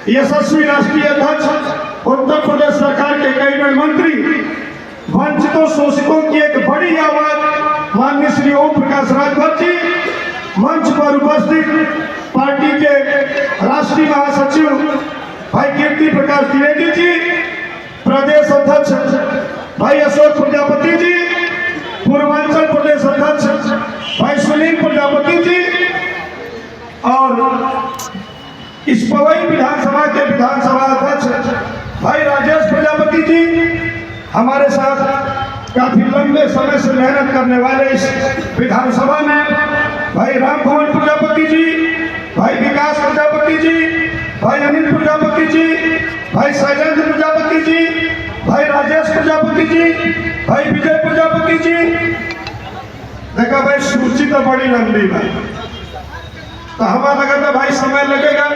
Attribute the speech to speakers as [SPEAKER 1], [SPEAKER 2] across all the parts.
[SPEAKER 1] यशस्वी राष्ट्रीय अध्यक्ष उत्तर प्रदेश सरकार के कैबिनेट मंत्री, वंचितों शोषितों की एक बड़ी आवाज माननीय श्री ओम प्रकाश राजभर जी, मंच पर उपस्थित पार्टी के राष्ट्रीय महासचिव भाई कीर्ति प्रकाश द्विवेदी जी, प्रदेश अध्यक्ष भाई अशोक प्रजापति जी, पूर्वांचल प्रदेश अध्यक्ष भाई सुनील प्रजापति जी और इस पवई विधानसभा के विधानसभा अध्यक्ष भाई राजेश प्रजापति जी, हमारे साथ काफी लंबे समय से मेहनत करने वाले इस विधानसभा में भाई राम भवन प्रजापति जी, भाई विकास प्रजापति जी, भाई अनिल प्रजापति जी, भाई शैलेंद्र प्रजापति जी, भाई राजेश प्रजापति जी, भाई विजय प्रजापति जी। देखा भाई सूची तो बड़ी लंबी है, तो हमारा लगा था भाई समय लगेगा,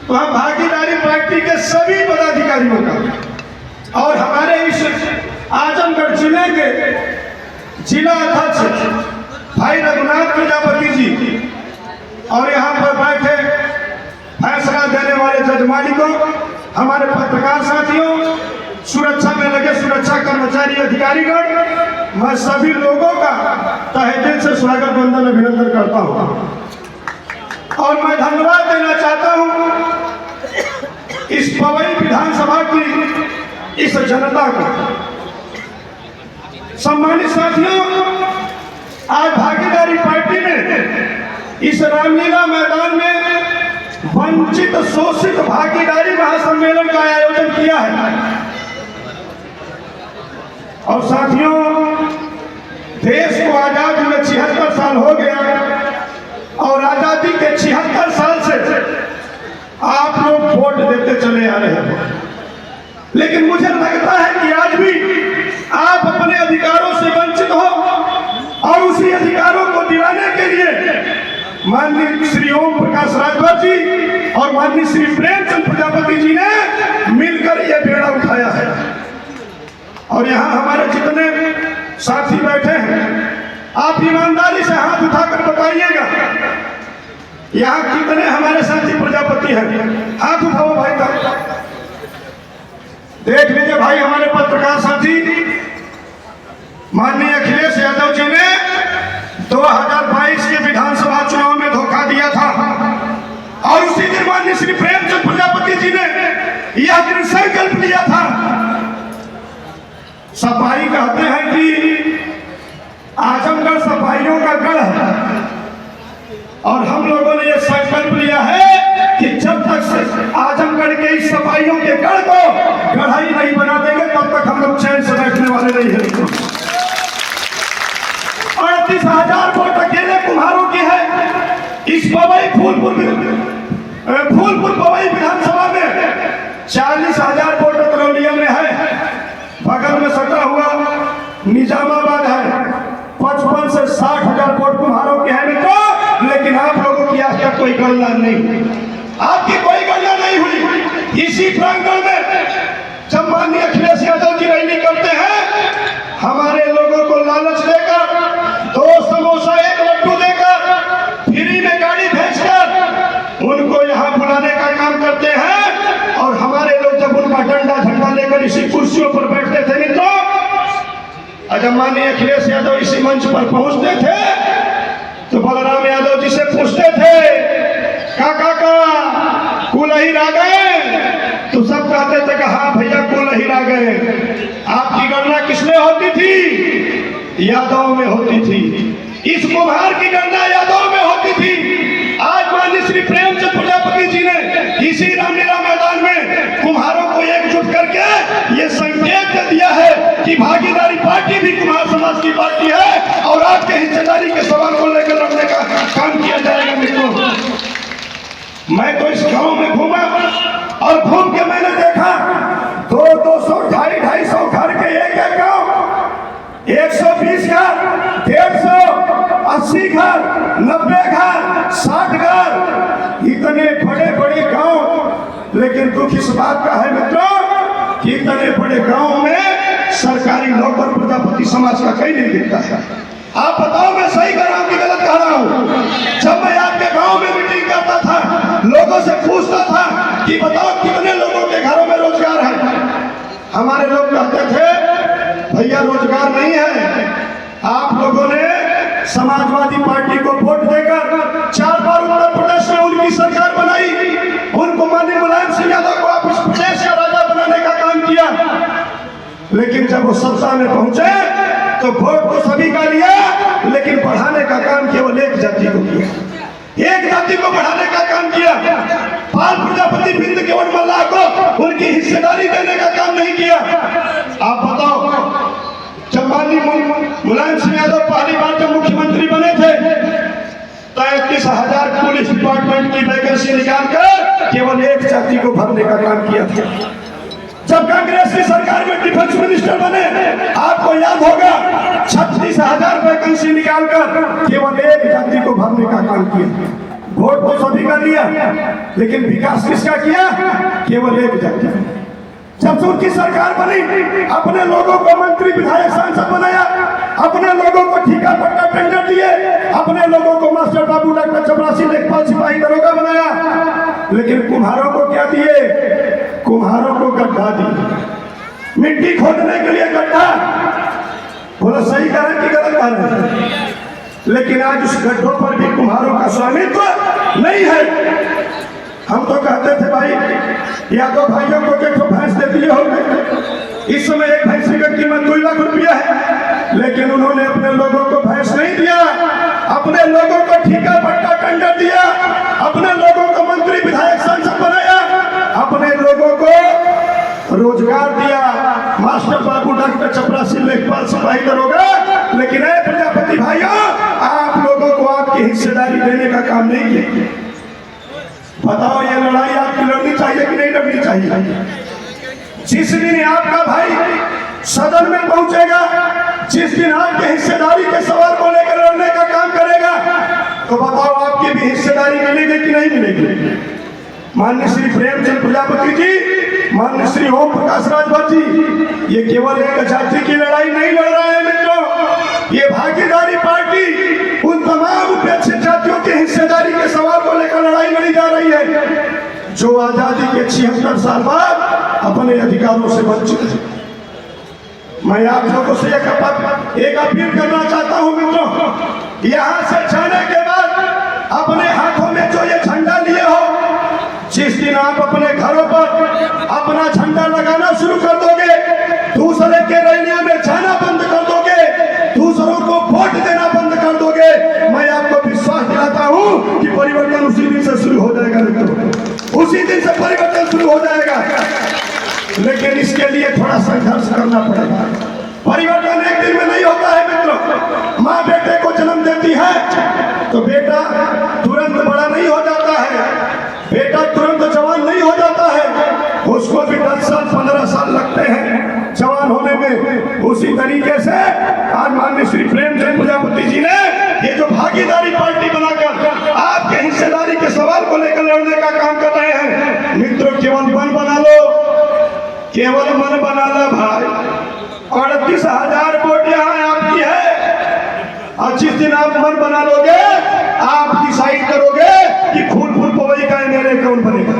[SPEAKER 1] तो हम भागीदारी पार्टी के सभी पदाधिकारियों का और हमारे इस आजमगढ़ जिले के जिला अध्यक्ष भाई रघुनाथ प्रजापति जी और यहाँ पर बैठे फैसला देने वाले जजमानी को, हमारे पत्रकार साथियों, सुरक्षा में लगे सुरक्षा कर्मचारी अधिकारीगण, मैं सभी लोगों का तहे दिल से स्वागत वंदन अभिनंदन करता हूँ और मैं धन्यवाद देना चाहता हूँ इस पवई विधानसभा की इस जनता को। सम्मानित साथियों, आज भागीदारी पार्टी ने इस रामलीला मैदान में वंचित शोषित भागीदारी महासम्मेलन का आयोजन किया है और साथियों, देश को आजाद हुए 76 साल हो गया और आजादी के 76 साल से आप लोग वोट देते चले आ रहे हैं, लेकिन मुझे लगता है कि आज भी आप अपने अधिकारों से वंचित हो और उसी अधिकारों को दिलाने के लिए माननीय श्री ओम प्रकाश राजभर जी और माननीय श्री प्रेमचंद प्रजापति जी ने मिलकर यह बेड़ा उठाया है। और यहाँ हमारे जितने साथी बैठे हैं, आप ईमानदारी से हाथ उठाकर बताइएगा यहाँ कितने हमारे साथी प्रजापति हैं, हाथ उठाओ भाई का। देख लीजिए भाई, हमारे पत्रकार साथी माननीय अखिलेश यादव जी ने 2022 के विधानसभा चुनाव में धोखा दिया था और उसी दिन माननीय श्री प्रेमचंद प्रजापति जी ने यह दिन संकल्प लिया था। सफाई कहते हैं कि आजमगढ़ सफाइयों का गढ़ है और हम लोगों ने यह संकल्प लिया है कि जब तक आजमगढ़ के इस सफाइयों के गढ़ को गढ़ाई नहीं बना देंगे तब तक हम लोग चैन से बैठने वाले नहीं हैं। 38,000 वोट अकेले कुम्हारों की है इस पवई फूलपुर पवई विधानसभा में, 40,000 वोट तरौलिया में है, बगल में सटा हुआ निजामाबाद है, 55 से 60,000 वोट कुम्हारों के है मित्रों, लेकिन आप लोगों की आज तक कोई गणना नहीं, आपकी कोई गणना नहीं हुई। इसी प्रांगण में जब माननीय अखिलेश यादव जी रैली करते हैं, हमारे लोगों को लालच देकर 2 समोसा 1 लड्डू देकर फ्री में गाड़ी भेजकर उनको यहाँ बुलाने का काम करते हैं और हमारे लोग जब उनका डंडा झंडा लेकर इसी कुर्सियों पर बैठते थे मित्रों, जब माननीय अखिलेश यादव इसी मंच पर पहुंचते थे तो बलराम यादव जी से पूछते थे, काका का कुलहीर आ गए? तो सब कहते थे कि हाँ भैया कुलहीर आ गए। आपकी गणना किसमें होती थी? यादव में होती थी। इस कुम्हार की गणना यादव में होती थी। आज माननीय श्री प्रेमचंद प्रजापति जी ने इसी रामलीला मैदान में कुम्हारों को एकजुट करके ये संकेत दे दिया है कि भागीदारी पार्टी भी कुम्हार समाज की पार्टी है और आपके हिस्सेदारी के सवाल को लेकर रखने का काम किया जाएगा। मित्रों, मैं तो इस गांव में घूमा और घूम के मैंने देखा 200, 250 घर के एक गांव, 120 घर, 150, 80 घर, 90 घर, 60 घर, इतने बड़े बड़े गांव। लेकिन दुख इस बात का है मित्रों कि इतने बड़े गांव में सरकारी नौकर प्रजापति समाज का कहीं नहीं दिखता है। आप बताओ मैं सही कह रहा हूं कि गलत कह रहा हूं? जब मैं आपके गांव में मीटिंग करता था, लोगों से पूछता था कि बताओ कितने लोगों के घरों में रोजगार है। हमारे लोग कहते थे भैया रोजगार नहीं है। आप लोगों ने समाजवादी पार्टी को वोट देकर 4 बार उत्तर प्रदेश में उनकी सरकार बनाई, उनको माननीय मुलायम सिंह यादव को आप इस प्रदेश का राजा बनाने का काम किया। लेकिन जब वो सत्ता में पहुंचे तो वोट तो सभी का लिया, लेकिन बढ़ाने का काम केवल एक जाति को किया, एक जाति को बढ़ाने का काम किया। पाल प्रजापति बिंद केवट मल्लाह को उनकी हिस्सेदारी देने का काम नहीं किया। आप बताओ, जब माननीय मुलायम सिंह यादव पहली बार जब मुख्यमंत्री बने थे 33,000 पुलिस डिपार्टमेंट की वैकेंसी निकालकर केवल एक जाति को भरने का काम किया था। जब कांग्रेस की सरकार में डिफेंस मिनिस्टर बने, आपको याद होगा 36,000 वैकेंसी निकालकर केवल एक जाति को भरने का काम किया। वोट तो सभी का लिया, लेकिन विकास किसका किया? केवल एक जाति। जब से उनकी सरकार बनी, अपने लोगों को मंत्री विधायक सांसद बनाया, अपने लोगों को ठेका पट्टा टेंडर दिए, अपने लोगों को मास्टर बाबू डॉक्टर चपरासी लेखपाल सिपाही दरोगा बनाया। लेकिन कुम्हारों को क्या दिए? कुम्हारों को गड्ढा दिए, मिट्टी खोदने के लिए गड्ढा। बोला सही कह रहे कि गलत कह रहे? लेकिन आज उस गड्ढों पर भी कुम्हारों का स्वामित्व नहीं है। हम तो कहते थे भाई या तो भाइयों को देखो भैंस दे दिए हो, इस समय एक भैंस की कीमत 2 लाख रुपया है, लेकिन उन्होंने अपने लोगों को भैंस नहीं दिया, अपने लोगों को ठेका पट्टा टेंडर दिया, अपने लोगों को मंत्री विधायक सांसद बनाया, अपने लोगों को रोजगार दिया, मास्टर बाबू डॉक्टर चपरासी लेखपाल सिपाही दरोगा। लेकिन प्रजापति भाइयों, आप लोगों को आपकी हिस्सेदारी देने का काम नहीं किया। बताओ ये लड़ाई आपकी लड़नी चाहिए कि नहीं लड़नी चाहिए? जिस दिन आपका भाई सदन में पहुंचेगा, जिस दिन आपके हिस्सेदारी के सवाल को लेकर लड़ने का काम करेगा, तो बताओ आपकी भी हिस्सेदारी मिलेगी कि नहीं मिलेगी? माननीय श्री प्रेमचंद प्रजापति जी, माननीय श्री ओम प्रकाश राजभर जी, ये केवल एक जाति की लड़ाई नहीं लड़ रहे हैं मित्रों। ये भागीदारी पार्टी उन तमाम उपेक्षित जातियों की हिस्सेदारी के सवाल को लेकर लड़ाई लड़ी जा रही है, जो आजादी के 76 साल बाद अपने अधिकारों से वंचित है। मैं आप लोगों से एक अपील करना चाहता हूं मित्रों, यहां से जाने के बाद अपने हाथों में जो ये झंडा लिए हो, जिस दिन आप अपने घरों पर अपना झंडा लगाना शुरू कर दोगे, दूसरे के रैलियों में जाना बंद कर दोगे, दूसरों को वोट देना बंद कर दोगे, मैं आपको विश्वास दिलाता हूं कि परिवर्तन उसी दिन से शुरू हो जाएगा मित्रों, उसी दिन से परिवर्तन शुरू हो जाएगा। लेकिन इसके लिए थोड़ा संघर्ष करना पड़ेगा। परिवर्तन एक दिन में नहीं होता है मित्रों। माँ बेटे को जन्म देती है तो बेटा तुरंत बड़ा नहीं हो जाता है, बेटा तुरंत जवान नहीं हो जाता है, उसको भी 10 साल 15 साल लगते हैं जवान होने में। उसी तरीके से आज माननीय श्री प्रेमचंद प्रजापति जी ने ये जो भागीदारी पार्टी बनाकर आपके हिस्सेदारी के सवाल को लेकर लड़ने का काम कर रहे हैं। मित्रों, केवल मन बना लो, केवल मन बना लो भाई। 38,000 वोट यहाँ आपकी है, और जिस दिन आप मन बना लोगे, आप डिसाइड करोगे कि फूलपुर पवई का एमएलए कौन बनेगा,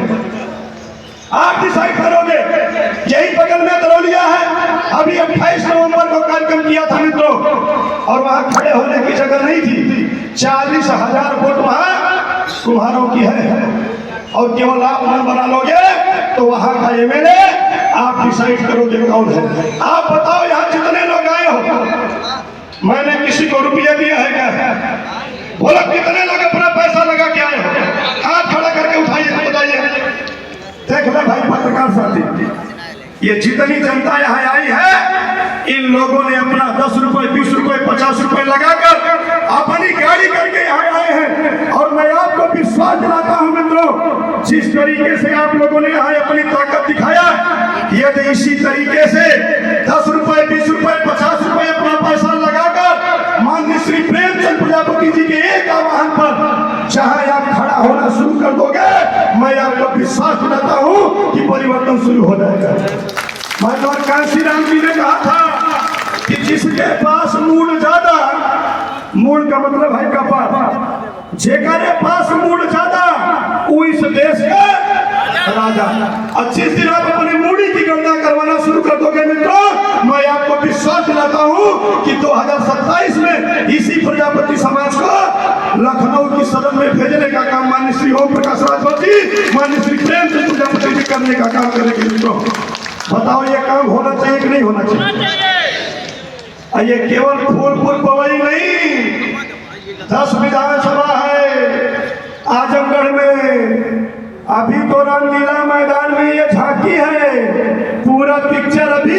[SPEAKER 1] आप डिसाइड करोगे। यही बगल में दरौलिया है, अभी 28 नवंबर को कार्यक्रम किया था मित्रों, और वहां खड़े होने की जगह नहीं थी। 40,000 वोट वहां कुम्हारों की है, और केवल आप मन बना लोगे तो वहां का एमएलए आप डिसाइड करोगे कौन है। आप बताओ यहाँ जितने लोग आए हो, मैंने किसी को रुपया दिया है क्या? बोलो कितने लोग अपना पैसा लगा के आए हो? हाथ खड़ा करके उठाइए, बताइए। देख ले भाई पत्रकार साथी, ये जितनी जनता यहाँ आई है, इन लोगों ने अपना 10 रुपए 20 रुपए 50 रुपए लगाकर अपनी गाड़ी करके यहाँ आए हैं। और मैं आपको विश्वास दिलाता हूँ मित्रों, जिस तरीके से आप लोगों ने यहाँ अपनी ताकत दिखाया, यदि इसी तरीके से 10 रुपए 20 रुपए 50 रुपए अपना पैसा लगाकर माननीय श्री प्रेमचंद प्रजापति जी के एक आह्वान पर जहाँ आप खड़ा होना शुरू कर दोगे, मैं आपको विश्वास दिलाता हूँ कि परिवर्तन शुरू हो जाएगा। महात्मा कांसी राम जी ने कहा था कि जिसके पास मूड ज्यादा, मूड का मतलब है कपाल, जेकरे पास मूड ज्यादा वो इस देश का राजा। और जिस दिन आप अपनी मूड़ी की गणना करवाना शुरू कर दोगे मित्रों, मैं आपको विश्वास दिलाता हूं कि 2027 में इसी प्रजापति समाज को लखनऊ की सदन में भेजने का काम माननीय श्री ओम प्रकाश राजभर जी, माननीय श्री प्रेमचंद प्रजापति जी करने का काम करेंगे। मित्रों बताओ ये काम होना चाहिए कि नहीं होना चाहिए? ये केवल फूल पवई नहीं, 10 विधानसभा है आजमगढ़ में। अभी तो रामलीला मैदान में ये झांकी है, पूरा पिक्चर अभी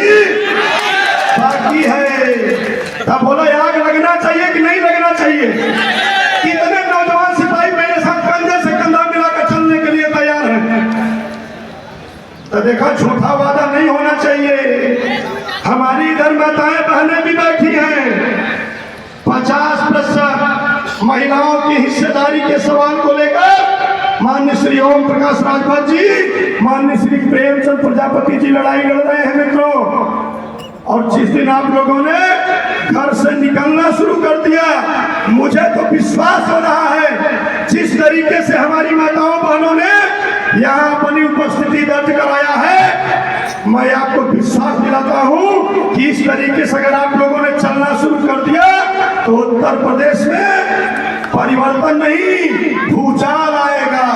[SPEAKER 1] बाकी है। तब बोलो आग लगना चाहिए कि नहीं लगना चाहिए? कितने नौजवान सिपाही मेरे साथ कंधे से कंधा मिलाकर चलने के लिए तैयार हैं? तो देखा झूठा वादा नहीं होना चाहिए। हमारी इधर माताएं बहनें भी बैठी हैं, 50% महिलाओं की हिस्सेदारी के सवाल को लेकर माननीय श्री ओम प्रकाश राजभर जी, माननीय श्री प्रेमचंद प्रजापति जी लड़ाई लड़ रहे हैं मित्रों। और जिस दिन आप लोगों ने घर से निकलना शुरू कर दिया, मुझे तो विश्वास हो रहा है जिस तरीके से हमारी माताओं बहनों ने यहाँ अपनी उपस्थिति दर्ज कराया है, मैं आपको विश्वास दिलाता हूँ कि इस तरीके से अगर आप लोगों ने चलना शुरू कर दिया तो उत्तर प्रदेश में परिवर्तन नहीं भूचाल आएगा।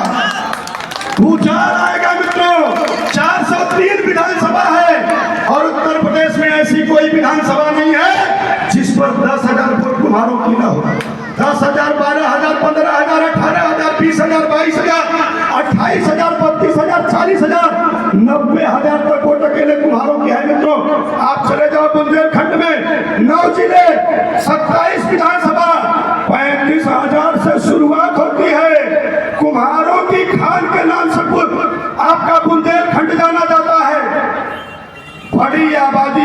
[SPEAKER 1] भूचाल आएगा मित्रों। 403 विधानसभा है और उत्तर प्रदेश में ऐसी कोई विधानसभा नहीं है जिस पर 10,000 वोट कुम्हारों की न हो। 10,000, 12,000, 15,000, 18,000, 20,000, 22,000, 28,000, 32,000, 40,000, 90,000 तक वोट अकेले कुम्हारों की है मित्रों। आप चले जाओ बुंदेलखंड में 9 जिले, 27 विधानसभा, 35,000 से शुरुआत होती है। कुम्हारों की खान के नाम से आपका बुंदेलखंड जाना जाता है। बड़ी आबादी